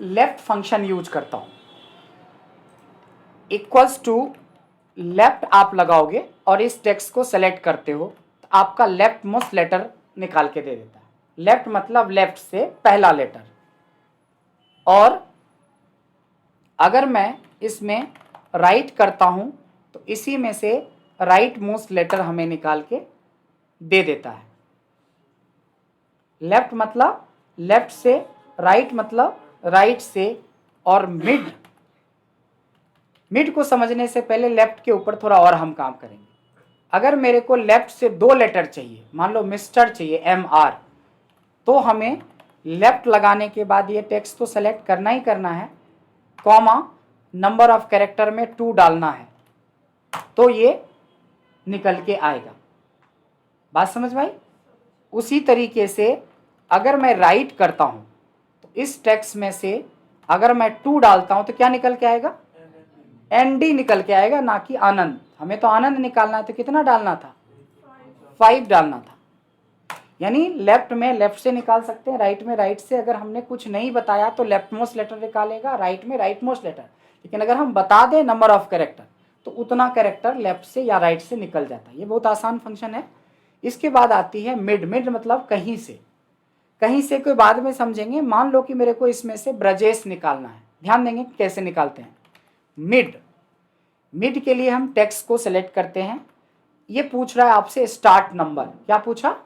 Left function use करता हूं, equals to left आप लगाओगे और इस टेक्स्ट को सेलेक्ट करते हो तो आपका लेफ्ट मोस्ट लेटर निकाल के दे देता है। लेफ्ट मतलब लेफ्ट से पहला लेटर। और अगर मैं इसमें राइट करता हूं तो इसी में से राइट मोस्ट लेटर हमें निकाल के दे देता है। लेफ्ट मतलब लेफ्ट से, राइट मतलब राइट से, और मिड, मिड को समझने से पहले लेफ्ट के ऊपर थोड़ा और हम काम करेंगे। अगर मेरे को लेफ्ट से 2 लेटर चाहिए, मान लो मिस्टर चाहिए MR, तो हमें लेफ्ट लगाने के बाद ये टेक्स्ट तो सेलेक्ट करना ही करना है, कॉमा नंबर ऑफ कैरेक्टर में 2 डालना है, तो ये निकल के आएगा। बात समझ में आई? उसी तरीके से अगर मैं राइट करता हूं तो इस टेक्स्ट में से अगर मैं 2 डालता हूं तो क्या निकल के आएगा? ND निकल के आएगा, ना कि आनंद। हमें तो आनंद निकालना है तो कितना डालना था? 5 डालना था। यानी लेफ्ट में लेफ्ट से निकाल सकते हैं, राइट में राइट से। अगर हमने कुछ नहीं बताया तो लेफ्ट मोस्ट लेटर निकालेगा, राइट में राइट मोस्ट लेटर। लेकिन अगर हम बता दें नंबर ऑफ कैरेक्टर तो उतना कैरेक्टर लेफ्ट से या राइट से निकल जाता है। ये बहुत आसान फंक्शन है। इसके बाद आती है मिड। मिड मतलब कहीं से, कहीं से कोई बाद में समझेंगे। मान लो कि मेरे को इसमें से ब्रजेश निकालना है, ध्यान देंगे कैसे निकालते हैं। मिड, मिड के लिए हम टेक्स्ट को सिलेक्ट करते हैं। ये पूछ रहा है आपसे स्टार्ट नंबर। क्या पूछा?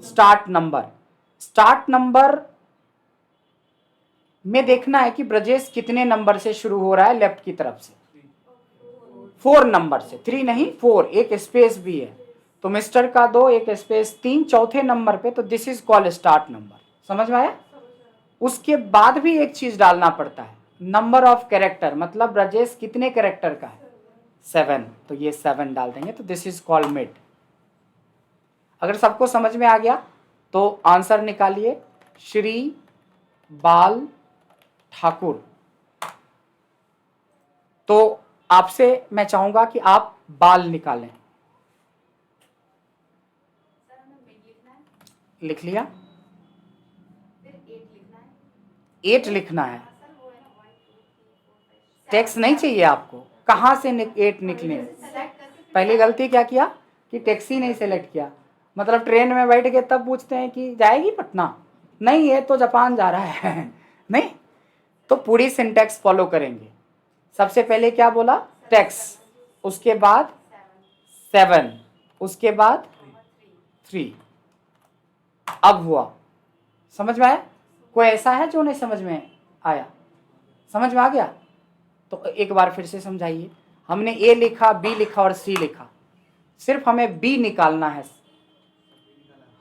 Start number. स्टार्ट नंबर में देखना है कि ब्रजेश कितने नंबर से शुरू हो रहा है लेफ्ट की तरफ से। 4 नंबर से, 3 नहीं 4, एक स्पेस भी है तो मिस्टर का 2, एक स्पेस 3, चौथे नंबर पे, तो this is called start number. समझ में आया? उसके बाद भी एक चीज डालना पड़ता है, नंबर ऑफ कैरेक्टर, मतलब ब्रजेश कितने कैरेक्टर का है? 7, तो ये 7 डाल देंगे, तो दिस इज कॉल्ड मिड। अगर सबको समझ में आ गया तो आंसर निकालिए, श्री बाल ठाकुर। तो आपसे मैं चाहूंगा कि आप बाल निकालें। लिख लिया? 8 लिखना है। टेक्स्ट नहीं चाहिए आपको? कहां से 8 निकले? पहली गलती क्या किया कि टेक्स्ट ही नहीं सेलेक्ट किया। मतलब ट्रेन में बैठ के तब पूछते हैं कि जाएगी पटना, नहीं ये तो जापान जा रहा है नहीं, तो पूरी सिंटैक्स फॉलो करेंगे। सबसे पहले क्या बोला? टेक्स्ट, उसके बाद 7, उसके बाद 3। अब हुआ, समझ में आया? कोई ऐसा है जो नहीं समझ में आया? समझ में आ गया? तो एक बार फिर से समझाइए। हमने A लिखा, B लिखा और C लिखा, सिर्फ हमें B निकालना है।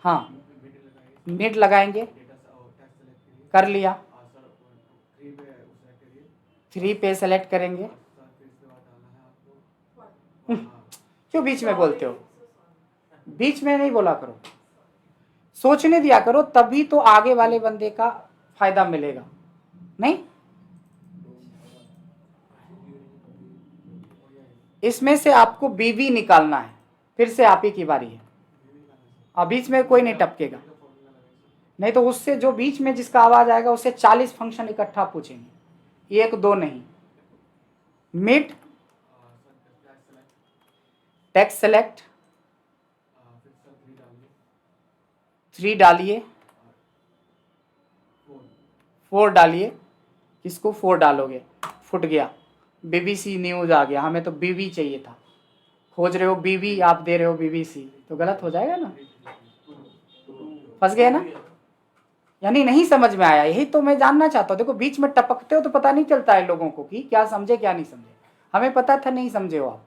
हाँ, मिड लगाएंगे, कर लिया। 3 पे सेलेक्ट करेंगे। क्यों बीच में बोलते हो? बीच में नहीं बोला करो, सोचने दिया करो, तभी तो आगे वाले बंदे का फायदा मिलेगा। नहीं, इसमें से आपको BB निकालना है। फिर से आप ही की बारी है। अब बीच में कोई नहीं टपकेगा, नहीं तो उससे जो बीच में जिसका आवाज आएगा उससे 40 फंक्शन इकट्ठा पूछेंगे, 1 2 नहीं। मिड, टेक्स्ट सेलेक्ट, 3 डालिए, 4 डालिए। किसको 4 डालोगे? फुट गया, BBC न्यूज आ गया। हमें तो BB चाहिए था। खोज रहे हो BB, आप दे रहे हो BBC, तो गलत हो जाएगा ना, फंस गए ना। यानी नहीं समझ में आया, यही तो मैं जानना चाहता हूँ। देखो बीच में टपकते हो तो पता नहीं चलता है लोगों को कि क्या समझे क्या नहीं समझे। हमें पता था नहीं समझे हो आप।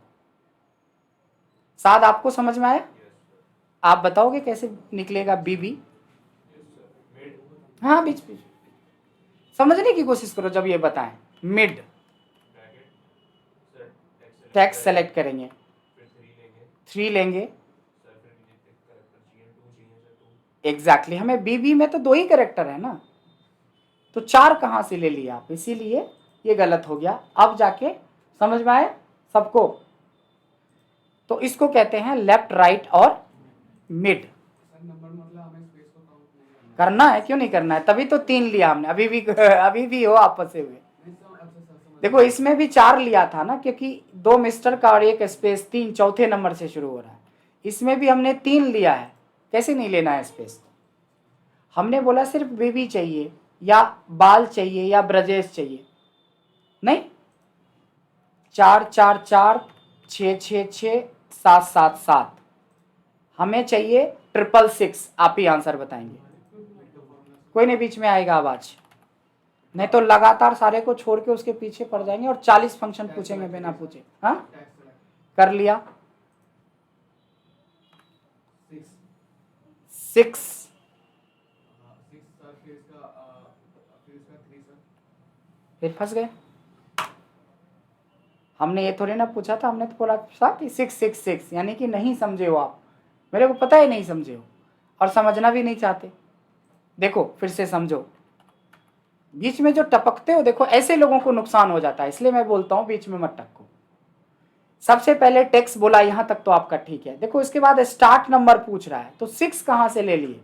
शायद आपको समझ में आया? आप बताओगे कैसे निकलेगा BB? हाँ, बीच बीच समझने की कोशिश करो जब ये बताएं। मिड, टेक्स्ट सेलेक्ट करेंगे, 3 लेंगे। एग्जैक्टली, हमें BB में तो 2 ही कैरेक्टर है ना, तो 4 कहां से ले लिया आप, इसीलिए ये गलत हो गया। अब जाके समझ में आए सबको? तो इसको कहते हैं लेफ्ट, राइट और मिड। करना है, क्यों नहीं करना है, तभी तो 3 लिया हमने, अभी भी हो आप फंसे हुए। देखो इसमें भी 4 लिया था ना, क्योंकि 2 मिस्टर का और 1 स्पेस, 3 चौथे नंबर से शुरू हो रहा है। इसमें भी हमने 3 लिया है, कैसे नहीं लेना है स्पेस। हमने बोला सिर्फ बेबी चाहिए या बाल चाहिए या ब्रजेश चाहिए, नहीं, 4 4 4 6 6 6 7 7 7, हमें चाहिए 666। आप ही आंसर बताएंगे, कोई नहीं बीच में आएगा आवाज, नहीं तो लगातार सारे को छोड़ के उसके पीछे पड़ जाएंगे और 40 फंक्शन पूछेंगे बिना पूछे। हाँ कर लिया, 6 फिर फंस गए। हमने ये थोड़ी ना पूछा था, हमने तो बोला था कि 666, यानी कि नहीं समझे हो आप, मेरे को पता ही नहीं समझे हो और समझना भी नहीं चाहते। देखो फिर से समझो, बीच में जो टपकते हो, देखो ऐसे लोगों को नुकसान हो जाता है, इसलिए मैं बोलता हूं बीच में मत टपको। सबसे पहले टेक्स्ट बोला, यहां तक तो आपका ठीक है। देखो इसके बाद स्टार्ट नंबर पूछ रहा है, तो 6 कहां से ले लिए,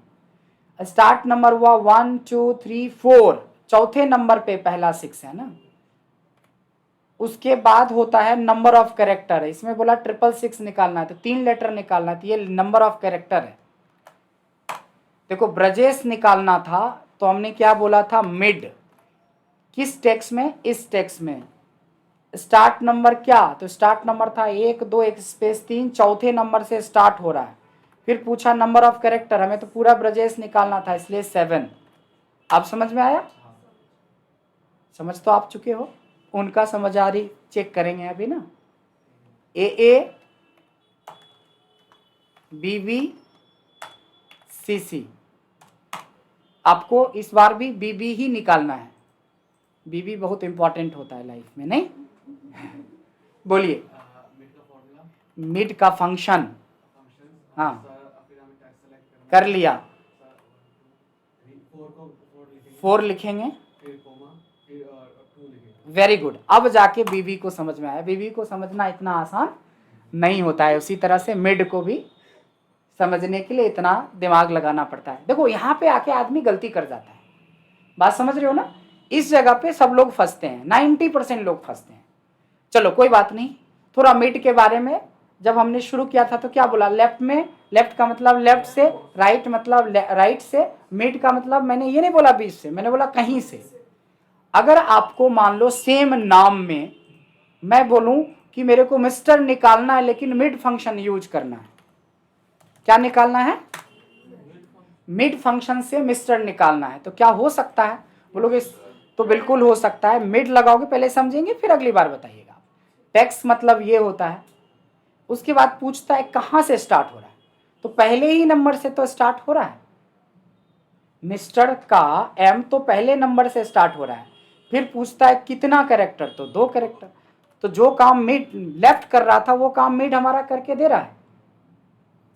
स्टार्ट नंबर हुआ 1 2 3 4, चौथे नंबर पे पहला 6 है ना। उसके बाद होता है नंबर ऑफ कैरेक्टर, इसमें बोला 666 निकालना है, तो 3 लेटर निकालना है, तो ये नंबर ऑफ कैरेक्टर है। देखो ब्रजेश निकालना था, तो हमने क्या बोला था, मिड, किस टेक्स्ट में, इस टेक्स्ट में। स्टार्ट नंबर क्या, तो स्टार्ट नंबर था 1 2 1 स्पेस 3, चौथे नंबर से स्टार्ट हो रहा है। फिर पूछा नंबर ऑफ कैरेक्टर, हमें तो पूरा ब्रजेश निकालना था, इसलिए 7। आप समझ में आया, समझ तो आप चुके हो, उनका समझ आ रही, चेक करेंगे अभी ना। ए बी बी सी सी, आपको इस बार भी बीबी ही निकालना है, बीबी बहुत इंपॉर्टेंट होता है लाइफ में, नहीं। बोलिए, मिड का फंक्शन, हाँ कर लिया, 4 लिखेंगे, वेरी गुड। अब जाके बीबी को समझ में आया, बीबी को समझना इतना आसान नहीं होता है, उसी तरह से मिड को भी समझने के लिए इतना दिमाग लगाना पड़ता है। देखो यहाँ पे आके आदमी गलती कर जाता है, बात समझ रहे हो ना, इस जगह पे सब लोग फंसते हैं, 90% लोग फंसते हैं। चलो कोई बात नहीं, थोड़ा मिड के बारे में जब हमने शुरू किया था तो क्या बोला, लेफ्ट में, लेफ्ट का मतलब लेफ्ट से, राइट मतलब राइट से, मिड का मतलब मैंने ये नहीं बोला बीच से, मैंने बोला कहीं से। अगर आपको मान लो सेम नाम में मैं बोलूं कि मेरे को मिस्टर निकालना है लेकिन मिड फंक्शन यूज करना है, क्या निकालना है, मिड फंक्शन से मिस्टर निकालना है, तो क्या हो सकता है बोलोगे, तो बिल्कुल हो सकता है। मिड लगाओगे, पहले समझेंगे फिर अगली बार बताइएगा। टेक्स मतलब ये होता है। उसके बाद पूछता है कहां से स्टार्ट हो रहा है, तो पहले ही नंबर से तो स्टार्ट हो रहा है, मिस्टर का एम तो पहले नंबर से स्टार्ट हो रहा है। फिर पूछता है कितना कैरेक्टर, तो 2 कैरेक्टर। तो जो काम मिड लेफ्ट कर रहा था वो काम मिड हमारा करके दे रहा है,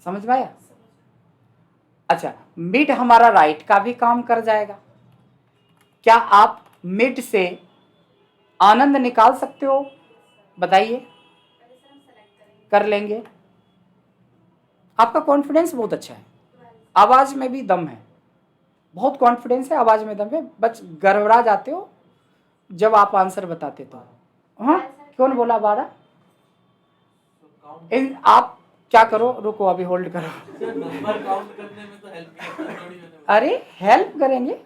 समझ में आया। अच्छा, मिड हमारा राइट का भी काम कर जाएगा। क्या आप मिड से आनंद निकाल सकते हो, बताइए, कर लेंगे। आपका कॉन्फिडेंस बहुत अच्छा है, आवाज में भी दम है, बहुत कॉन्फिडेंस है, आवाज में दम है, बस गड़बड़ा जाते हो जब आप आंसर बताते तो। हाँ कौन बोला 12, आप क्या करो, रुको अभी होल्ड करो। नंबर काउंट करने में तो हेल्प नहीं, अरे हेल्प करेंगे,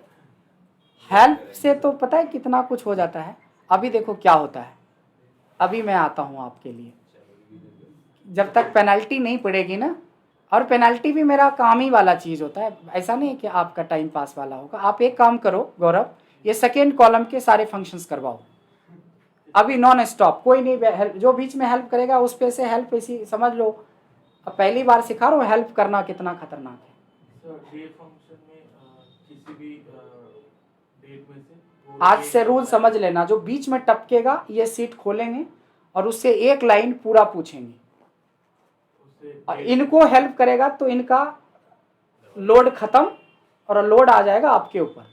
हेल्प से तो पता है कितना कुछ हो जाता है। अभी देखो क्या होता है, अभी मैं आता हूं आपके लिए, जब तक पेनल्टी नहीं पड़ेगी ना, और पेनल्टी भी मेरा काम ही वाला चीज़ होता है, ऐसा नहीं कि आपका टाइम पास वाला होगा। आप एक काम करो गौरव, ये सेकेंड कॉलम के सारे फंक्शंस करवाओ अभी नॉन स्टॉप, कोई नहीं हेल्प, जो बीच में हेल्प करेगा उस पे से हेल्प, इसी समझ लो। अब पहली बार सिखा रहा हूँ हेल्प करना कितना खतरनाक है। डे फंक्शन में किसी भी डेट में से आज से रूल समझ लेना, जो बीच में टपकेगा ये सीट खोलेंगे और उससे एक लाइन पूरा पूछेंगे, और इनको हेल्प करेगा तो इनका लोड खत्म और लोड आ जाएगा आपके ऊपर।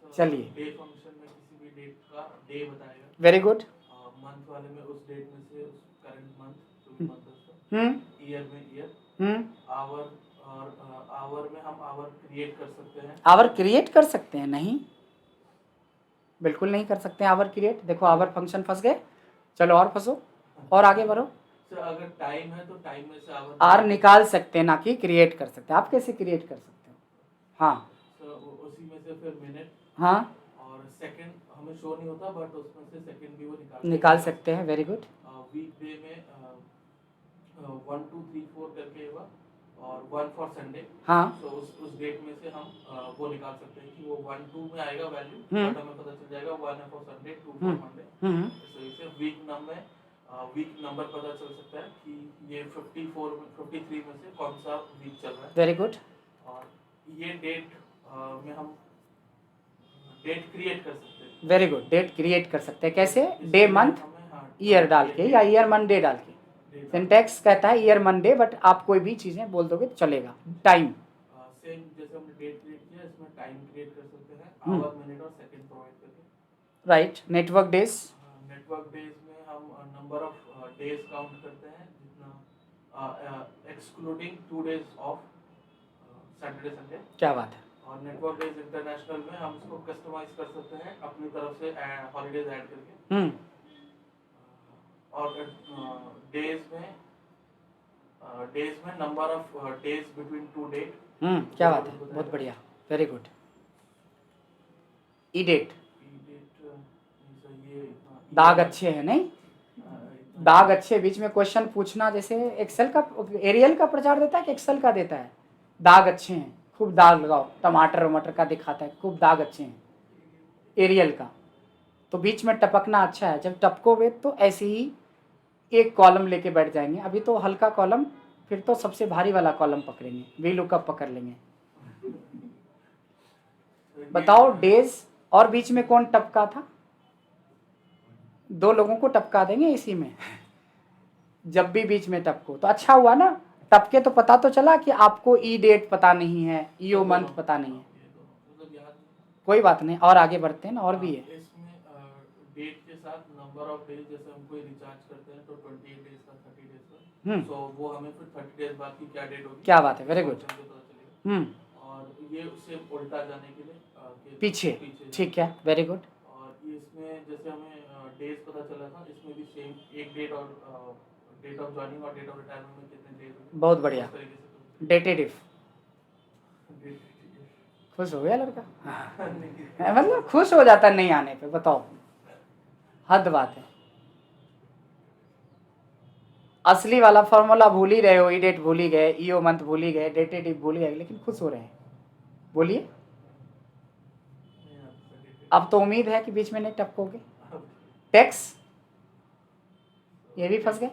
चलिए, डे फंक्शन में किसी भी डेट का डे बताएगा, वेरी गुड। मंथ वाले में उस डेट में से करंट मंथ, जो भी मंथ है उसका, ईयर में ईयर, आवर और आवर में हम आवर क्रिएट कर सकते हैं। आवर क्रिएट कर सकते हैं? नहीं, बिल्कुल नहीं कर सकते हैं आवर क्रिएट। देखो आवर फंक्शन फंस गए, चलो और फंसो और आगे बढ़ो। सर अगर टाइम है तो टाइम में से आवर आर निकाल सकते हैं, ना कि क्रिएट कर सकते हैं। आप कैसे क्रिएट कर सकते हो? हाँ सर उसी में से फिर मिनट हाँ, और सेकंड हमें शो नहीं होता, बट उसमें से सेकंड भी वो निकाल सकते हैं। Very good. वीक डे में 1 2 3 4 करके होगा और 1 फॉर संडे। हाँ तो उस डेट में से हम वो निकाल सकते हैं कि वो 1 2 में आएगा वैल्यू, हम्म। बट हमें पता चल जाएगा 1 है for Sunday, 2 for hmm Monday. तो इसे वीक नंबर पता चल सकता है कि ये 54 में 53 में से कौन सा वीक चल रहा है। Very good. और ये डेट में हम डेट क्रिएट कर सकते हैं। वेरी गुड, डेट क्रिएट कर सकते हैं। कैसे? इसके डे लिए मंथ हमें, हाँ, ईयर डाल के, या ईयर मंथ डे डाल के। डेट सिंटैक्स कहता है ईयर मंथ डे, बट आप कोई भी चीज़ें बोल दोगे तो चलेगा। टाइम, सेम जैसे हमने डेट क्रिएट किया, इसमें टाइम क्रिएट कर सकते हैं, हम्म। आवर मिनट और सेकंड प्रोवाइड करके। Right. Network days, network days में हम नंबर ऑफ डेज काउंट करते हैं, जितना excluding 2 days of Saturday Sunday. क्या बात है। और नेटवर्क डेज इंटरनेशनल में हम इसको कस्टमाइज कर सकते हैं अपनी तरफ से हॉलीडेज ऐड करके। और डेज में number of days between 2 date. क्या बात है, बहुत बढ़िया, वेरी गुड। ई डेट, दाग अच्छे हैं नहीं? दाग अच्छे, बीच में क्वेश्चन पूछना, जैसे एक्सेल का, एरियल का प्रचार देता है कि एक्सेल का देता है? दाग अच्छे हैं, खूब दाग लगाओ। टमाटर वमाटर का दिखाता है, खूब दाग अच्छे हैं एरियल का। तो बीच में टपकना अच्छा है। जब टपकोगे तो ऐसे ही एक कॉलम लेके बैठ जाएंगे। अभी तो हल्का कॉलम, फिर तो सबसे भारी वाला कॉलम पकड़ेंगे, वी लुकअप पकड़ लेंगे। बताओ डेज, और बीच में कौन टपका था? 2 लोगों को टपका देंगे इसी में। जब भी बीच में टपको तो अच्छा हुआ ना, टपके तो पता तो चला कि आपको ई डेट पता नहीं है, ईओ मंथ पता नहीं है। कोई बात नहीं, और आगे बढ़ते हैं ना, और भी है। इसमें डेट के साथ नंबर ऑफ डेज, जैसे हम कोई रिचार्ज करते हैं तो 28 डेज का, 30 डेज का, तो वो हमें फिर 30 डेज बाद की क्या डेट होगी, क्या बात है, वेरी गुड। और ये उससे उल्टा जाने के लिए पीछे, ठीक है, वेरी गुड। और इसमें जैसे हमें डेज पता चला था, इसमें भी सेम एक डेट और डेट ऑफ जॉइनिंग और डेट ऑफ रिटायरमेंट में कितने डेज होंगे, बहुत बढ़िया, उस तरीके से। डेटेटिव। खुश हो गया लड़का। मतलब खुश हो जाता नहीं आने पे, बताओ, हद बात है। असली वाला फॉर्मूला भूल ही रहे हो, ई डेट भूल ही गए, ईओ मंथ भूल ही गए, डेटेटिव भूल ही गए, लेकिन खुश हो रहे हैं। बोलिए, अब तो उम्मीद है कि बीच में नहीं टपकोगे। टैक्स, ये भी फंस गए।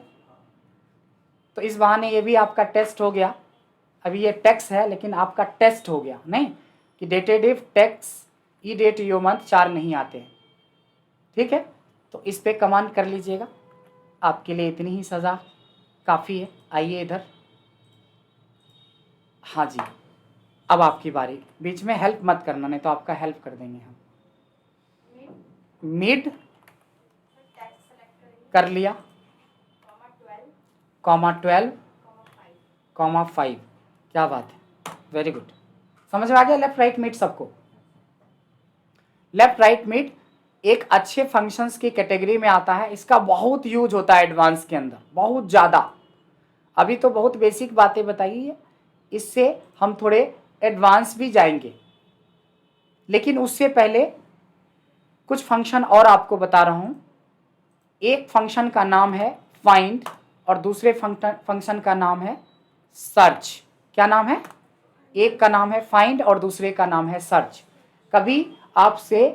तो इस बहाने ये भी आपका टेस्ट हो गया। अभी ये टैक्स है, लेकिन आपका टेस्ट हो गया नहीं कि डेटेटिव, टैक्स, ई डेट, ईओ मंथ 4 नहीं आते हैं। ठीक है, तो इस पे कमांड कर लीजिएगा। आपके लिए इतनी ही सज़ा काफ़ी है। आइए इधर। हाँ जी, अब आपकी बारी। बीच में हेल्प मत करना, नहीं तो आपका हेल्प कर देंगे हम। मिड कर लिया, कॉमा 12, कॉमा 5। क्या बात है, वेरी गुड। समझ में आ गया लेफ्ट राइट मिड सबको? लेफ्ट राइट मिड एक अच्छे फंक्शंस की कैटेगरी में आता है। इसका बहुत यूज होता है एडवांस के अंदर, बहुत ज़्यादा। अभी तो बहुत बेसिक बातें बताई है, इससे हम थोड़े एडवांस भी जाएंगे, लेकिन उससे पहले कुछ फंक्शन और आपको बता रहा हूँ। एक फंक्शन का नाम है फाइंड और दूसरे फंक्शन का नाम है सर्च। क्या नाम है? एक का नाम है फाइंड और दूसरे का नाम है सर्च। कभी आपसे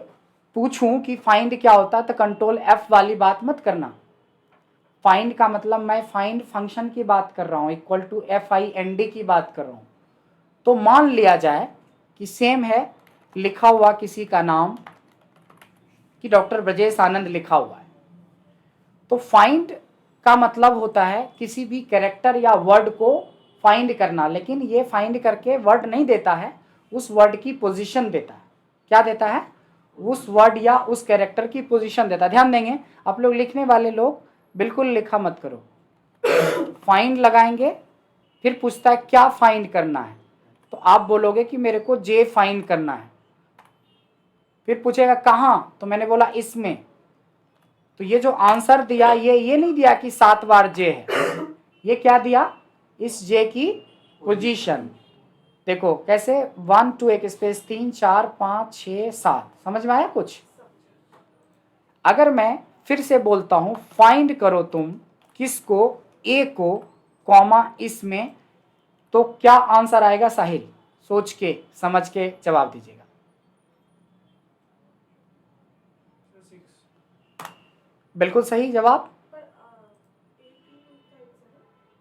पूछूं कि फाइंड क्या होता है तो कंट्रोल F वाली बात मत करना। फाइंड का मतलब मैं फाइंड फंक्शन की बात कर रहा हूँ, इक्वल टू FIND की बात कर रहा हूँ। तो मान लिया जाए कि सेम है, लिखा हुआ किसी का नाम कि डॉक्टर ब्रजेश आनंद लिखा हुआ है, तो फाइंड का मतलब होता है किसी भी कैरेक्टर या वर्ड को फाइंड करना। लेकिन ये फाइंड करके वर्ड नहीं देता है, उस वर्ड की पोजीशन देता है। क्या देता है? उस वर्ड या उस कैरेक्टर की पोजीशन देता है। ध्यान देंगे आप लोग, लिखने वाले लोग बिल्कुल लिखा मत करो। फाइंड लगाएंगे फिर पूछता है क्या फाइंड करना है, तो आप बोलोगे कि मेरे को जे फाइंड करना है। फिर पूछेगा कहाँ, तो मैंने बोला इसमें। तो ये जो आंसर दिया ये नहीं दिया कि 7 बार जे है, ये क्या दिया, इस जे की पोजीशन। देखो कैसे 1 2 एक स्पेस 3 4 5 6 7, समझ में आया कुछ। अगर मैं फिर से बोलता हूं फाइंड करो तुम किसको, ए को, कॉमा इसमें, तो क्या आंसर आएगा साहिल, सोच के समझ के जवाब दीजिएगा। 6। बिल्कुल सही जवाब।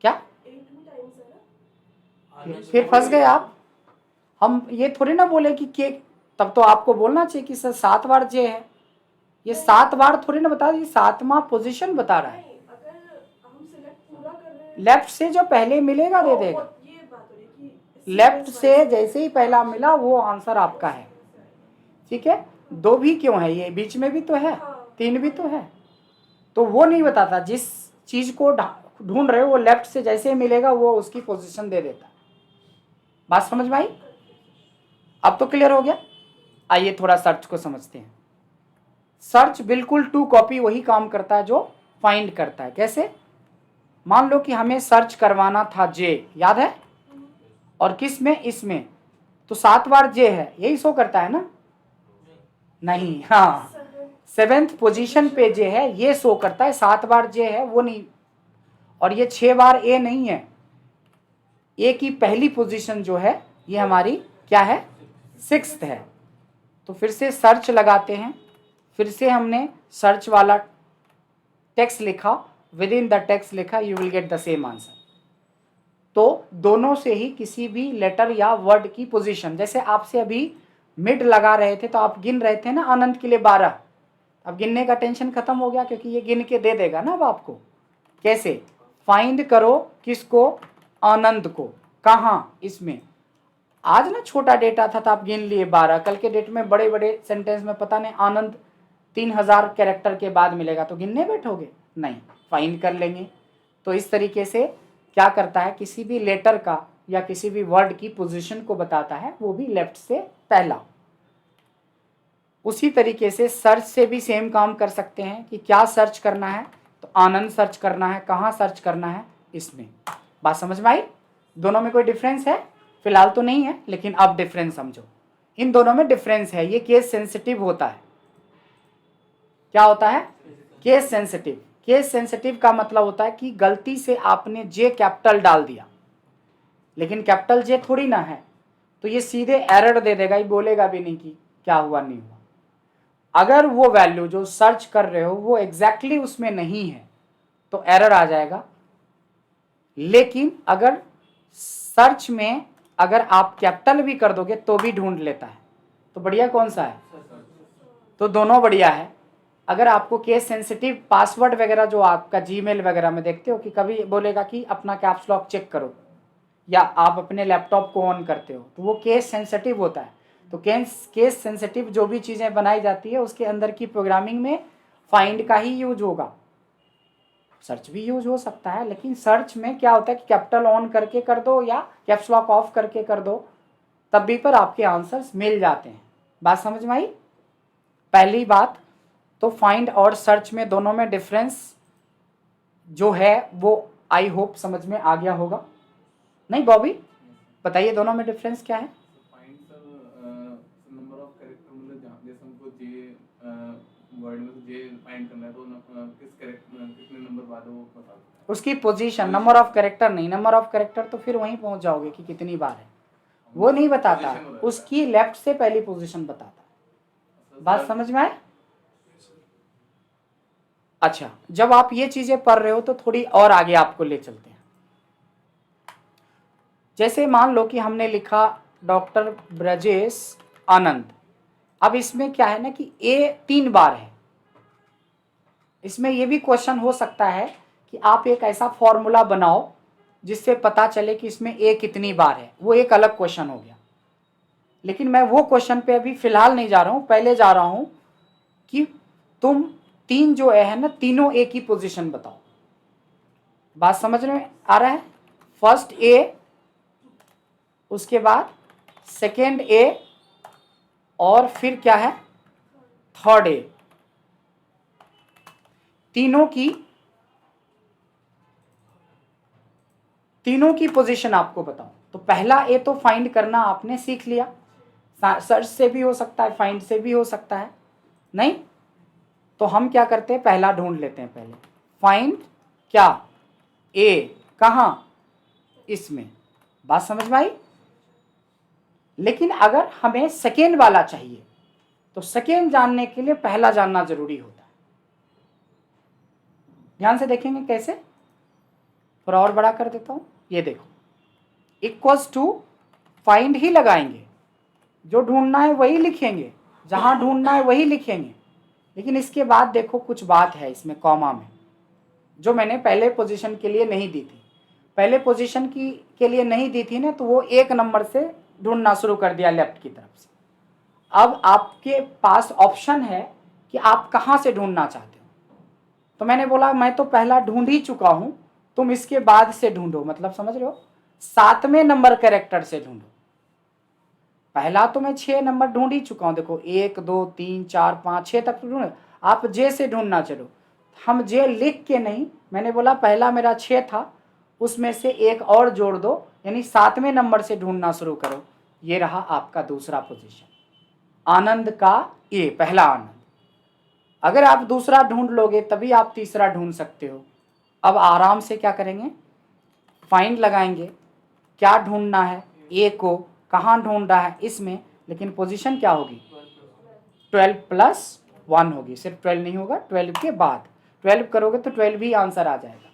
क्या फिर फंस गए आप। हम ये थोड़ी ना बोले कि केक, तब तो आपको बोलना चाहिए कि सर 7 बार जे है। ये 7 बार थोड़ी ना बता, ये 7वां पोजीशन बता रहा है। लेफ्ट से जो पहले मिलेगा दे देगा, लेफ्ट से जैसे ही पहला मिला वो आंसर आपका है। ठीक है, 2 भी क्यों है, ये बीच में भी तो है, 3 भी तो है। तो वो नहीं बताता, जिस चीज को ढूंढ रहे हो वो लेफ्ट से जैसे ही मिलेगा वो उसकी पोजीशन दे देता है। बात समझ में आई। अब तो क्लियर हो गया। आइए थोड़ा सर्च को समझते हैं। सर्च बिल्कुल टू कॉपी वही काम करता है जो फाइंड करता है। कैसे, मान लो कि हमें सर्च करवाना था जे, याद है, और किस में, इसमें, तो 7 बार जे है, यही शो करता है ना, नहीं, हाँ 7th पोजीशन पे जे है ये शो करता है, 7 बार जे है वो नहीं। और ये 6 बार ए नहीं है, ए की पहली पोजीशन जो है ये हमारी क्या है, 6th है। तो फिर से सर्च लगाते हैं, फिर से हमने सर्च वाला टेक्स्ट लिखा, विद इन द टेक्स्ट लिखा, you will get the same answer. तो दोनों से ही किसी भी लेटर या वर्ड की पोजीशन, जैसे आपसे अभी मिड लगा रहे थे तो आप गिन रहे थे ना आनंद के लिए 12, अब गिनने का टेंशन खत्म हो गया क्योंकि ये गिन के दे देगा ना अब आपको। कैसे, फाइंड करो किसको, आनंद को, कहाँ, इसमें। आज ना छोटा डेटा था तो आप गिन लिए 12, कल के डेट में बड़े बड़े सेंटेंस में पता नहीं आनंद 3000 कैरेक्टर के बाद मिलेगा तो गिनने बैठोगे, नहीं, फाइंड कर लेंगे। तो इस तरीके से क्या करता है, किसी भी लेटर का या किसी भी वर्ड की पोजीशन को बताता है, वो भी लेफ्ट से पहला। उसी तरीके से सर्च से भी सेम काम कर सकते हैं कि क्या सर्च करना है, तो आनंद सर्च करना है, कहाँ सर्च करना है, इसमें। बात समझ में आई। दोनों में कोई डिफरेंस है, फिलहाल तो नहीं है, लेकिन अब डिफरेंस समझो। इन दोनों में डिफरेंस है, ये केस सेंसिटिव होता है। क्या होता है, केस सेंसिटिव। केस सेंसिटिव का मतलब होता है कि गलती से आपने जे कैपिटल डाल दिया, लेकिन कैपिटल जे थोड़ी ना है, तो ये सीधे एरर दे देगा, ये बोलेगा भी नहीं कि क्या हुआ नहीं हुआ। अगर वो वैल्यू जो सर्च कर रहे हो वो एग्जैक्टली उसमें नहीं है तो एरर आ जाएगा। लेकिन अगर सर्च में अगर आप कैपिटल भी कर दोगे तो भी ढूंढ लेता है। तो बढ़िया कौन सा है, तो दोनों बढ़िया है। अगर आपको केस सेंसिटिव पासवर्ड वगैरह जो आपका जीमेल वगैरह में देखते हो कि कभी बोलेगा कि अपना कैप्स लॉक चेक करो, या आप अपने लैपटॉप को ऑन करते हो, तो वो केस सेंसिटिव होता है। तो केस सेंसिटिव जो भी चीज़ें बनाई जाती है उसके अंदर की प्रोग्रामिंग में फाइंड का ही यूज होगा। सर्च भी यूज हो सकता है, लेकिन सर्च में क्या होता है कि कैपिटल ऑन करके कर दो या कैप्स लॉक ऑफ करके कर दो, तब भी पर आपके आंसर्स मिल जाते हैं। बात समझ में आई। पहली बात तो फाइंड और सर्च में दोनों में डिफरेंस जो है वो आई होप समझ में आ गया होगा। नहीं बॉबी, बताइए दोनों में डिफरेंस क्या है। Find sir number of character, मतलब जैसे हमको जे वर्ड में जे फाइंड करना है तो किस कैरेक्टर कितने नंबर बाद वो बता देता है। उसकी पोजीशन, नंबर ऑफ कैरेक्टर नहीं, नंबर ऑफ कैरेक्टर तो फिर वहीं पहुंच जाओगे कि कितनी बार है, वो नहीं बताता, उसकी लेफ्ट से पहली पोजीशन बताता है। बात समझ में आए। अच्छा, जब आप ये चीजें पढ़ रहे हो तो थोड़ी और आगे आपको ले चलते हैं। जैसे मान लो कि हमने लिखा डॉक्टर ब्रजेश आनंद। अब इसमें क्या है ना कि ए 3 बार है। इसमें यह भी क्वेश्चन हो सकता है कि आप एक ऐसा फॉर्मूला बनाओ जिससे पता चले कि इसमें ए कितनी बार है, वो एक अलग क्वेश्चन हो गया। लेकिन मैं वो क्वेश्चन पे अभी फिलहाल नहीं जा रहा हूं, पहले जा रहा हूं कि तुम 3 जो है ना, तीनों ए की पोजीशन बताओ। बात समझ में आ रहा है। फर्स्ट ए, उसके बाद सेकेंड ए, और फिर क्या है, थर्ड ए। तीनों की पोजीशन आपको बताऊं तो पहला ए तो फाइंड करना आपने सीख लिया, सर्च से भी हो सकता है, फाइंड से भी हो सकता है, नहीं तो हम क्या करते हैं, पहला ढूंढ लेते हैं पहले। फाइंड क्या, ए, कहां, इसमें। बात समझ में आई? लेकिन अगर हमें सेकेंड वाला चाहिए तो सेकेंड जानने के लिए पहला जानना जरूरी होता है। ध्यान से देखेंगे कैसे, थोड़ा और बड़ा कर देता हूं, ये देखो, इक्वल्स टू फाइंड ही लगाएंगे, जो ढूंढना है वही लिखेंगे, जहां ढूंढना है वही लिखेंगे। लेकिन इसके बाद देखो कुछ बात है इसमें कॉमा में, जो मैंने पहले पोजीशन के लिए नहीं दी थी। पहले पोजीशन के लिए नहीं दी थी ना, तो वो 1 नंबर से ढूंढना शुरू कर दिया लेफ्ट की तरफ से। अब आपके पास ऑप्शन है कि आप कहां से ढूंढना चाहते हो। तो मैंने बोला मैं तो पहला ढूंढ ही चुका हूं, तुम इसके बाद से ढूंढो, मतलब समझ रहे हो, 7वें नंबर कैरेक्टर से ढूंढो। पहला तो मैं 6 नंबर ढूंढ ही चुका हूं, देखो 1 2 3 4 5 6 तक ढूंढो, आप जे से ढूंढना चलो। हम जे लिख के नहीं, मैंने बोला पहला मेरा 6 था, उसमें से एक और जोड़ दो, यानी 7वें नंबर से ढूंढना शुरू करो। ये रहा आपका दूसरा पोजीशन, आनंद का ए, पहला आनंद। अगर आप दूसरा ढूंढ लोगे तभी आप तीसरा ढूंढ सकते हो। अब आराम से क्या करेंगे, फाइंड लगाएंगे, क्या ढूंढना है, ए को, कहाँ ढूंढ रहा है इसमें, लेकिन पोजीशन क्या होगी, 12 + 1 होगी। सिर्फ 12 नहीं होगा, 12 के बाद 12 करोगे तो 12 ही आंसर आ जाएगा।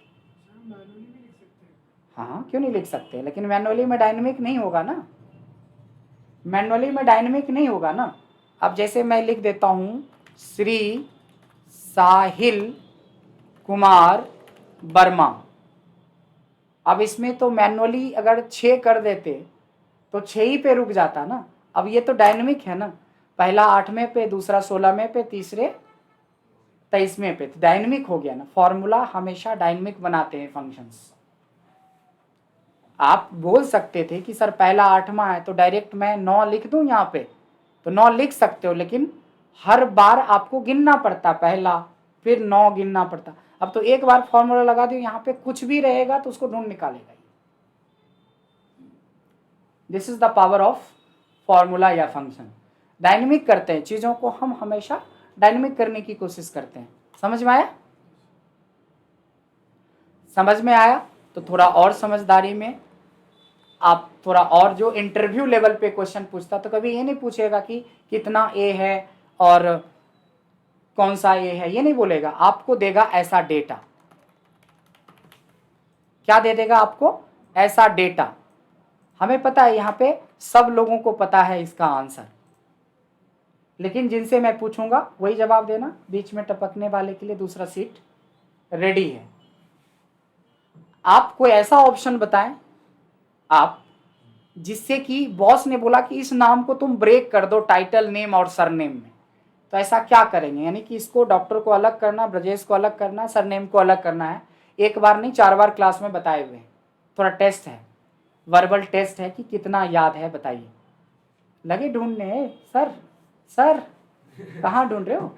हाँ क्यों नहीं लिख सकते, लेकिन मैनुअली में डायनेमिक नहीं होगा ना, मैनुअली में डायनेमिक नहीं होगा ना। अब जैसे मैं लिख देता हूँ श्री साहिल कुमार वर्मा, अब इसमें तो मैनुअली अगर 6 कर देते तो 6 ही पे रुक जाता ना। अब ये तो डायनेमिक है ना, पहला 8वें पे, दूसरा 16वें पे, तीसरे 23वें पे, तो डायनेमिक हो गया ना। फॉर्मूला हमेशा डायनेमिक बनाते हैं फंक्शंस। आप बोल सकते थे कि सर पहला 8वां है तो डायरेक्ट मैं 9 लिख दूं यहाँ पे, तो 9 लिख सकते हो, लेकिन हर बार आपको गिनना पड़ता, पहला फिर 9 गिनना पड़ता। अब तो एक बार फॉर्मूला लगा दो, यहाँ पे कुछ भी रहेगा तो उसको ढूंढ निकालेगा। This is the power of formula या फंक्शन। डायनेमिक करते हैं चीजों को, हम हमेशा डायनेमिक करने की कोशिश करते हैं। समझ में आया? समझ में आया तो थोड़ा और समझदारी में आप थोड़ा और, जो इंटरव्यू लेवल पे क्वेश्चन पूछता तो कभी ये नहीं पूछेगा कि कितना ए है और कौन सा ए है, ये नहीं बोलेगा, आपको देगा ऐसा डेटा। क्या दे देगा आपको, ऐसा डेटा। हमें पता है यहाँ पे सब लोगों को पता है इसका आंसर, लेकिन जिनसे मैं पूछूंगा वही जवाब देना। बीच में टपकने वाले के लिए दूसरा सीट रेडी है। आप कोई ऐसा ऑप्शन बताएं आप, जिससे कि बॉस ने बोला कि इस नाम को तुम ब्रेक कर दो टाइटल नेम और सरनेम में, तो ऐसा क्या करेंगे, यानी कि इसको डॉक्टर को अलग करना, ब्रजेश को अलग करना, सरनेम को अलग करना है। एक बार नहीं 4 बार क्लास में बताए हुए हैं। थोड़ा टेस्ट है, वर्बल टेस्ट है कि कितना याद है, बताइए। लगे ढूंढने, सर सर कहाँ ढूंढ रहे हो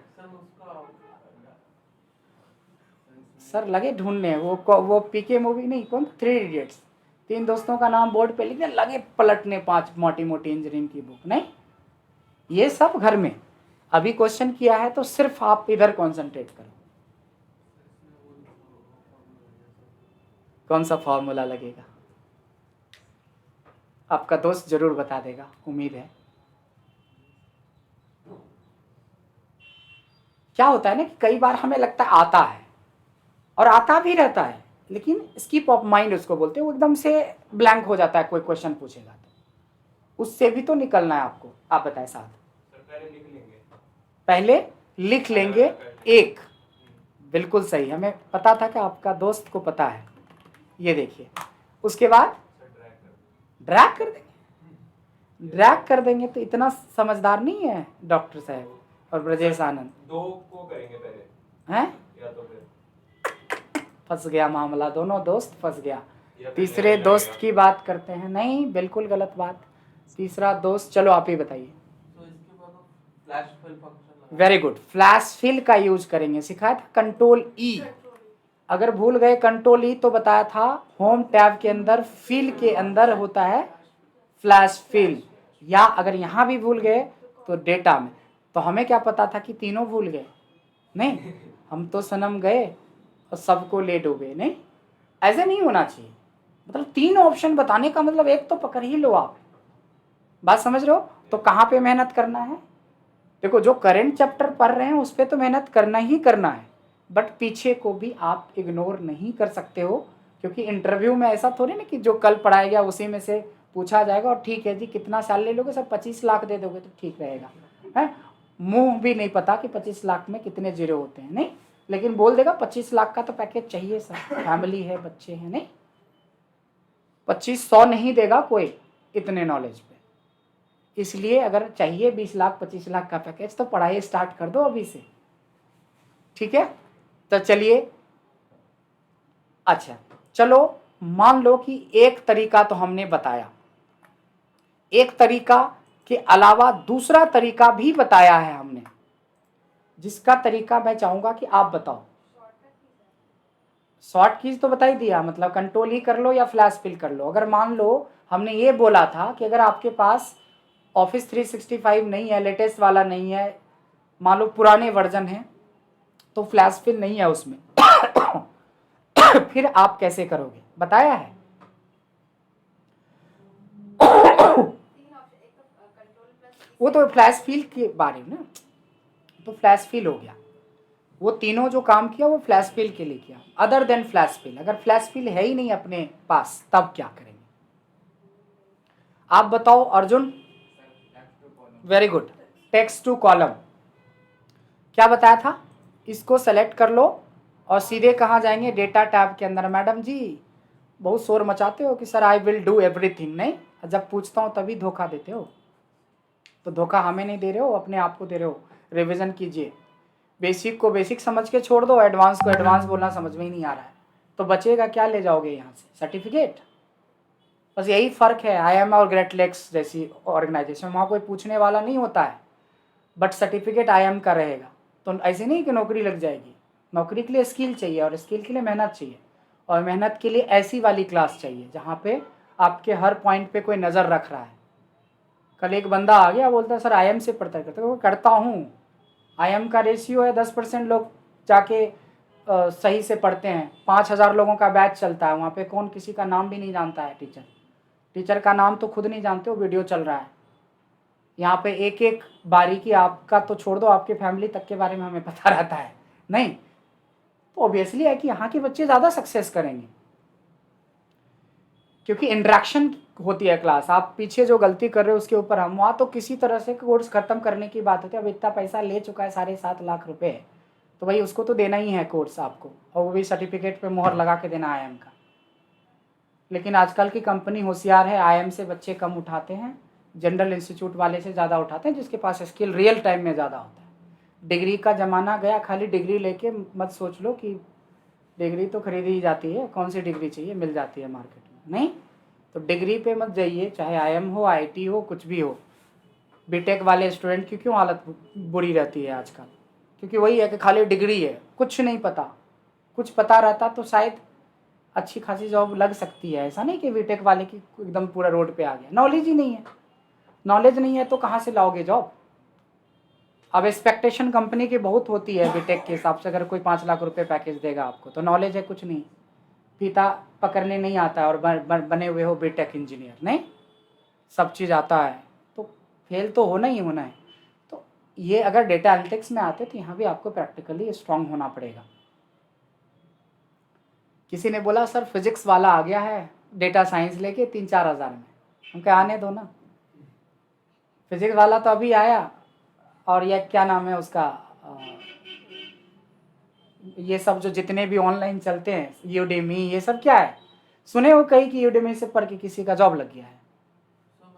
सर, लगे ढूंढने। वो पीके मूवी नहीं, कौन, 3 इडियट्स, 3 दोस्तों का नाम बोर्ड पे लिखने, लगे पलटने 5 मोटी मोटी इंजीनियरिंग की बुक। नहीं, ये सब घर में। अभी क्वेश्चन किया है तो सिर्फ आप इधर कंसंट्रेट करो। कौन सा फॉर्मूला लगेगा, आपका दोस्त जरूर बता देगा, उम्मीद है। क्या होता है ना कि कई बार हमें लगता है आता है, और आता भी रहता है, लेकिन स्किप ऑफ माइंड उसको बोलते हैं, वो एकदम से ब्लैंक हो जाता है कोई क्वेश्चन पूछेगा तो। उससे भी तो निकलना है आपको। आप बताएं साथ, पहले लिख लेंगे एक, बिल्कुल सही, हमें पता था कि आपका दोस्त को पता है। ये देखिए, उसके बाद ड्रैग कर देंगे, ड्रैग कर देंगे तो इतना समझदार नहीं है डॉक्टर साहब और ब्रजेश आनंद। 2 को करेंगे पहले हैं, या तो फिर फंस गया मामला, दोनों दोस्त फंस गया। तीसरे दोस्त की बात करते हैं, नहीं बिल्कुल गलत बात। तीसरा दोस्त, चलो आप ही बताइए। तो इसके बाद flash fill function very good, flash fill का यूज करेंगे, सिखाया था कंट्रोल ई। अगर भूल गए कंट्रोल ई तो बताया था होम टैब के अंदर फिल के अंदर होता है फ्लैश फिल, या अगर यहाँ भी भूल गए तो डेटा में। तो हमें क्या पता था कि तीनों भूल गए? नहीं, हम तो सनम गए और सबको ले डूबे। नहीं, ऐसे नहीं होना चाहिए। मतलब 3 ऑप्शन बताने का मतलब एक तो पकड़ ही लो आप। बात समझ रहे हो? तो कहाँ पे मेहनत करना है? देखो, जो करंट चैप्टर पढ़ रहे हैं उस पर तो मेहनत करना ही करना है, बट पीछे को भी आप इग्नोर नहीं कर सकते हो, क्योंकि इंटरव्यू में ऐसा थोड़ी ना कि जो कल पढ़ाया गया उसी में से पूछा जाएगा और ठीक है जी कितना साल ले लोगे, सब 25 लाख दे दोगे तो ठीक रहेगा। है, मुंह भी नहीं पता कि 25 लाख में कितने जीरो होते हैं, नहीं, लेकिन बोल देगा 25 लाख का तो पैकेज चाहिए सर, फैमिली है, बच्चे हैं। नहीं, 2500 नहीं देगा कोई इतने नॉलेज पे। इसलिए अगर चाहिए 20 लाख 25 लाख का पैकेज तो पढ़ाई स्टार्ट कर दो अभी से, ठीक है? तो चलिए, अच्छा चलो, मान लो कि एक तरीका तो हमने बताया, एक तरीका के अलावा दूसरा तरीका भी बताया है हमने, जिसका तरीका मैं चाहूंगा कि आप बताओ। शॉर्ट कीज तो बता ही दिया, मतलब कंट्रोल ही कर लो या फ्लैश फिल कर लो। अगर मान लो हमने ये बोला था कि अगर आपके पास ऑफिस 365 नहीं है, लेटेस्ट वाला नहीं है, मान लो पुराने वर्जन है, तो फ्लैश फिल नहीं है उसमें फिर आप कैसे करोगे, बताया है? वो तो फ्लैश फिल के बारे में ना, तो फ्लैश फिल हो गया। वो तीनों जो काम किया वो फ्लैश फिल के लिए किया। अदर देन फ्लैश फिल, अगर फ्लैश फिल है ही नहीं अपने पास तब क्या करेंगे? आप बताओ Arjun. Very good, text to column. क्या बताया था? इसको सेलेक्ट कर लो और सीधे कहाँ जाएंगे? डेटा टैब के अंदर। मैडम जी बहुत शोर मचाते हो कि sir I will do everything, नहीं, जब पूछता हूँ तभी धोखा देते हो। तो धोखा हमें नहीं दे रहे हो, अपने आप को दे रहे हो। रिवीजन कीजिए, बेसिक को बेसिक समझ के छोड़ दो, एडवांस को एडवांस बोलना समझ में ही नहीं आ रहा है तो बचेगा क्या? ले जाओगे यहाँ से सर्टिफिकेट। बस यही फ़र्क है IIM और ग्रेट लेक्स जैसी ऑर्गेनाइजेशन, वहाँ कोई पूछने वाला नहीं होता है, बट सर्टिफिकेट IIM का रहेगा। तो ऐसे नहीं कि नौकरी लग जाएगी। नौकरी के लिए स्किल चाहिए और स्किल के लिए मेहनत चाहिए, और मेहनत के लिए ऐसी वाली क्लास चाहिए जहाँ पे आपके हर पॉइंट पे कोई नज़र रख रहा है। कल एक बंदा आ गया, बोलता है सर IIM से पढ़ता करता हूँ। IIM का रेशियो है 10% लोग जाके सही से पढ़ते हैं। 5000 लोगों का बैच चलता है, वहाँ पे कौन किसी का नाम भी नहीं जानता है। टीचर का नाम तो खुद नहीं जानते हो, वीडियो चल रहा है। यहाँ पे एक एक बारीकी आपका तो छोड़ दो, आपके फैमिली तक के बारे में हमें पता रहता है, नहीं? तो ऑब्वियसली है कि यहाँ के बच्चे ज़्यादा सक्सेस करेंगे, क्योंकि इंटरेक्शन होती है क्लास। आप पीछे जो गलती कर रहे हो उसके ऊपर हम, वहाँ तो किसी तरह से कोर्स खत्म करने की बात होती है। अब इतना पैसा ले चुका है, 7.5 लाख रुपए, तो भाई उसको तो देना ही है कोर्स आपको, और वो भी सर्टिफिकेट पे मोहर लगा के देना IIM का। लेकिन आजकल की कंपनी होशियार है, IIM से बच्चे कम उठाते हैं, जनरल इंस्टीट्यूट वाले से ज़्यादा उठाते हैं, जिसके पास स्किल रियल टाइम में ज़्यादा होता है। डिग्री का ज़माना गया, खाली डिग्री लेके मत सोच लो कि डिग्री तो खरीदी ही जाती है, कौन सी डिग्री चाहिए, मिल जाती है मार्केट में, नहीं? तो डिग्री पे मत जाइए, चाहे IIM हो, IT हो, कुछ भी हो। बीटेक वाले स्टूडेंट की क्यों हालत बुरी रहती है आजकल? क्योंकि वही है कि खाली डिग्री है, कुछ नहीं पता। कुछ पता रहता तो शायद अच्छी खासी जॉब लग सकती है। ऐसा नहीं कि बीटेक वाले की एकदम पूरा रोड पे आ गया, नॉलेज ही नहीं है। नॉलेज नहीं है तो कहाँ से लाओगे जॉब? अब एक्सपेक्टेशन कंपनी की बहुत होती है बीटेक के हिसाब से, अगर कोई 5 लाख रुपए पैकेज देगा आपको तो नॉलेज है कुछ नहीं, फीता पकड़ने नहीं आता है, और बने हुए हो बीटेक इंजीनियर, नहीं, सब चीज़ आता है तो फेल तो होना ही होना है। तो ये अगर डेटा एनालिटिक्स में आते तो यहाँ भी आपको प्रैक्टिकली स्ट्रांग होना पड़ेगा। किसी ने बोला सर फिजिक्स वाला आ गया है डेटा साइंस लेके 3-4 हज़ार में, हम कहे आने दो ना, फिजिक्स वाला तो अभी आया। और ये क्या नाम है उसका, ये सब जो जितने भी ऑनलाइन चलते हैं, यूडेमी, ये सब क्या है? सुने हो कहीं कि यूडेमी से पढ़ के किसी का जॉब लग गया है?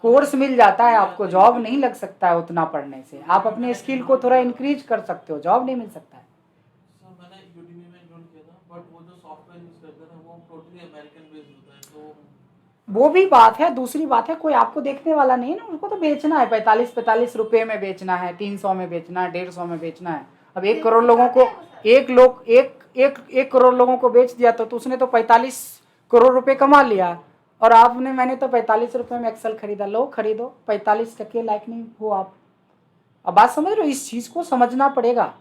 कोर्स मिल जाता है आपको, जॉब नहीं लग सकता है उतना पढ़ने से। आप अपने स्किल को थोड़ा इंक्रीज कर सकते हो, जॉब नहीं मिल सकता है। सर मैंने यूडीमी में इनरोल किया था, बट वो जो सॉफ्टवेयर यूज करते हैं वो टोटली अमेरिकन बेस्ड होता है, तो वो भी बात है, दूसरी बात है कोई आपको देखने वाला नहीं है ना, उनको तो बेचना है 45 रुपए में बेचना है, 300 में बेचना है, 150 में बेचना है। अब 1 करोड़ लोगों को एक करोड़ लोगों को बेच दिया तो उसने तो 45 करोड़ रुपए कमा लिया। और मैंने तो 45 रुपए में एक्सेल खरीदा, लो खरीदो, 45% लायक नहीं हो आप। अब बात समझ रहे हो, इस चीज को समझना पड़ेगा,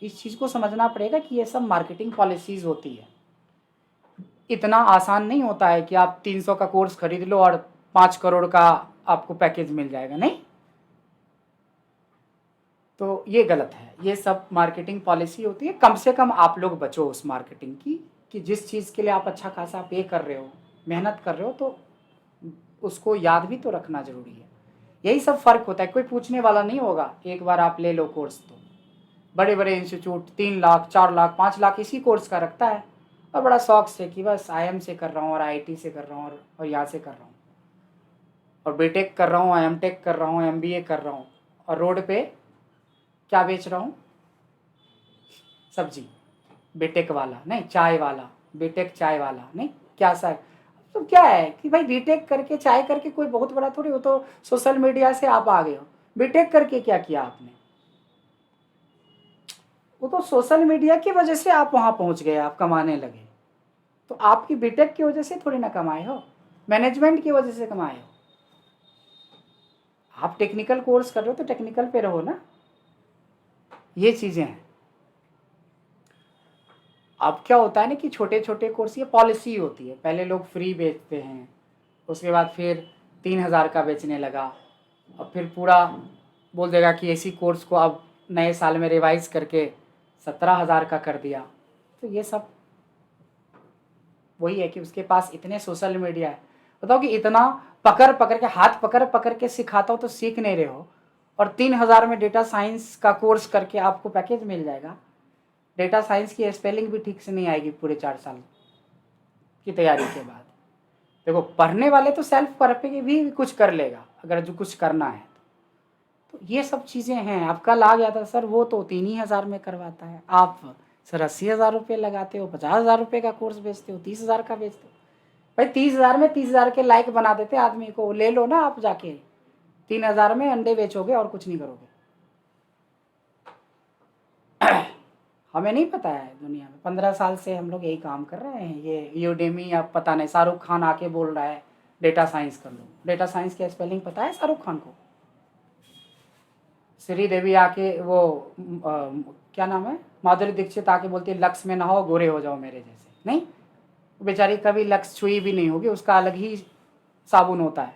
इस चीज को समझना पड़ेगा कि ये सब मार्केटिंग पॉलिसीज होती है। इतना आसान नहीं होता है कि आप 300 का कोर्स खरीद लो और 5 करोड़ का आपको पैकेज मिल जाएगा, नहीं। तो ये गलत है, ये सब मार्केटिंग पॉलिसी होती है। कम से कम आप लोग बचो उस मार्केटिंग की, कि जिस चीज़ के लिए आप अच्छा खासा पे कर रहे हो, मेहनत कर रहे हो, तो उसको याद भी तो रखना जरूरी है। यही सब फर्क होता है, कोई पूछने वाला नहीं होगा। एक बार आप ले लो कोर्स तो बड़े बड़े इंस्टीट्यूट 3 लाख 4 लाख 5 लाख इसी कोर्स का रखता है, और बड़ा शौक से कि बस IIM से कर रहा हूँ और IIT से कर रहा हूँ और यहाँ से कर रहा हूँ, और BTech कर रहा हूँ, MTech कर रहा हूँ, MBA कर रहा हूँ, और रोड पे क्या बेच रहा हूँ? सब्जी। BTech वाला नहीं, चाय वाला, BTech चाय वाला नहीं, क्या सर? तो क्या है कि भाई BTech करके चाय करके कोई बहुत बड़ा थोड़ी हो, तो सोशल मीडिया से आप आ गए हो। BTech करके क्या किया आपने? वो तो सोशल मीडिया की वजह से आप वहां पहुंच गए, आप कमाने लगे। तो आपकी BTech की वजह से थोड़ी ना कमाए हो, मैनेजमेंट की वजह से कमाए हो। आप टेक्निकल कोर्स कर रहे हो तो टेक्निकल पे रहो ना, ये चीजें हैं। अब क्या होता है ना कि छोटे छोटे कोर्स, ये पॉलिसी होती है, पहले लोग फ्री बेचते हैं, उसके बाद फिर 3,000 का बेचने लगा, और फिर पूरा बोल देगा कि इसी कोर्स को अब नए साल में रिवाइज करके 17,000 का कर दिया। तो ये सब वही है कि उसके पास इतने सोशल मीडिया है। बताओ कि इतना पकड़ पकड़ के, हाथ पकड़ पकड़ के सिखाता हो तो सीख नहीं रहे हो, और 3,000 में डेटा साइंस का कोर्स करके आपको पैकेज मिल जाएगा। डेटा साइंस की स्पेलिंग भी ठीक से नहीं आएगी पूरे 4 साल की तैयारी के बाद। देखो, पढ़ने वाले तो सेल्फ पढ़ के भी कुछ कर लेगा अगर जो कुछ करना है तो ये सब चीज़ें हैं। अब कल आ गया था सर वो तो 3,000 में करवाता है, आप सर 80,000 रुपये लगाते हो, 50,000 रुपये का कोर्स बेचते हो, 30,000 का बेचते हो। भाई 30,000 में 30,000 के लायक बना देते आदमी को, ले लो ना आप जाके। 3,000 में अंडे बेचोगे और कुछ नहीं करोगे। हमें नहीं पता है, दुनिया में 15 साल से हम लोग यही काम कर रहे हैं। ये यूडेमी या पता नहीं, शाहरुख खान आके बोल रहा है डेटा साइंस कर लो। डेटा साइंस की स्पेलिंग पता है शाहरुख खान को? श्रीदेवी आके वो क्या नाम है, माधुरी दीक्षित आके बोलती है लक्स में नहाओ गोरे हो जाओ मेरे जैसे। नहीं, बेचारी कभी लक्स छुई भी नहीं होगी, उसका अलग ही साबुन होता है।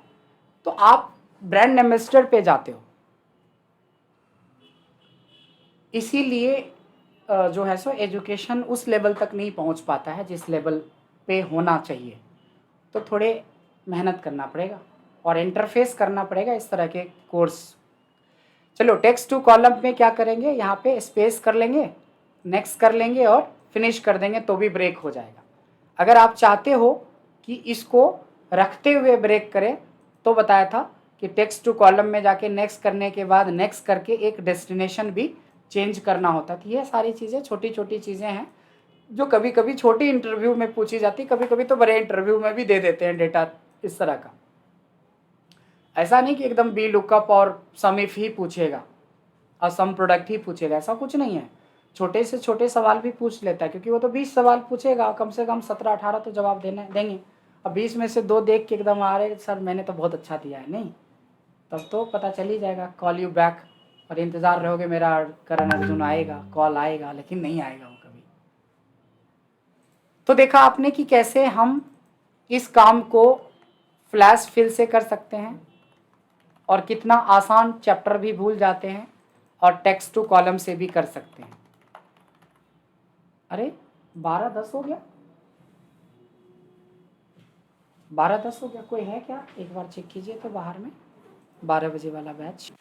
तो आप ब्रांड एम्बेसडर पे जाते हो, इसीलिए जो है सो एजुकेशन उस लेवल तक नहीं पहुंच पाता है जिस लेवल पे होना चाहिए। तो थोड़े मेहनत करना पड़ेगा और इंटरफेस करना पड़ेगा इस तरह के कोर्स। चलो, टेक्स्ट टू कॉलम में क्या करेंगे, यहाँ पे स्पेस कर लेंगे, नेक्स्ट कर लेंगे और फिनिश कर देंगे तो भी ब्रेक हो जाएगा। अगर आप चाहते हो कि इसको रखते हुए ब्रेक करें तो बताया था कि टेक्स्ट टू कॉलम में जाके नेक्स्ट करने के बाद नेक्स्ट करके एक डेस्टिनेशन भी चेंज करना होता था। ये सारी चीज़ें छोटी छोटी चीज़ें हैं जो कभी कभी छोटी इंटरव्यू में पूछी जाती, कभी कभी तो बड़े इंटरव्यू में भी दे देते हैं डेटा इस तरह का। ऐसा नहीं कि एकदम बी लुकअप और सम इफ ही पूछेगा और सम प्रोडक्ट ही पूछेगा, ऐसा कुछ नहीं है। छोटे से छोटे सवाल भी पूछ लेता है, क्योंकि वो तो 20 सवाल पूछेगा, कम से कम 17-18 तो जवाब देंगे। अब 20 में से 2 देख के एकदम आ रहे सर मैंने तो बहुत अच्छा दिया है, नहीं, तब तो पता चल ही जाएगा। कॉल यू बैक, और इंतज़ार रहोगे मेरा करण अर्जुन आएगा, कॉल आएगा, लेकिन नहीं आएगा वो कभी। तो देखा आपने कि कैसे हम इस काम को फ्लैश फिल से कर सकते हैं, और कितना आसान, चैप्टर भी भूल जाते हैं, और टेक्स्ट टू कॉलम से भी कर सकते हैं। अरे 12:10 हो गया, 12:10 हो गया। कोई है क्या? एक बार चेक कीजिए तो बाहर में, 12 बजे वाला बैच।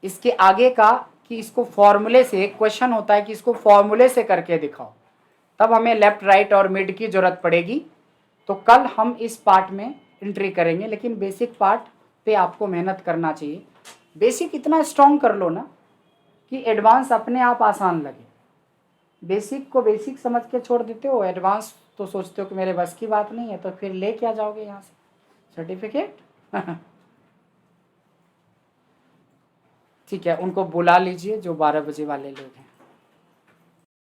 इसके आगे का कि इसको फॉर्मूले से, एक क्वेश्चन होता है कि इसको फॉर्मूले से करके दिखाओ, तब हमें लेफ्ट राइट और मिड की जरूरत पड़ेगी। तो कल हम इस पार्ट में एंट्री करेंगे, लेकिन बेसिक पार्ट पे आपको मेहनत करना चाहिए। बेसिक इतना स्ट्रॉन्ग कर लो ना कि एडवांस अपने आप आसान लगे। बेसिक को बेसिक समझ के छोड़ देते हो, एडवांस तो सोचते हो कि मेरे बस की बात नहीं है, तो फिर ले क्या जाओगे यहाँ से सर्टिफिकेट? ठीक है, उनको बुला लीजिए जो 12 बजे वाले लोग हैं।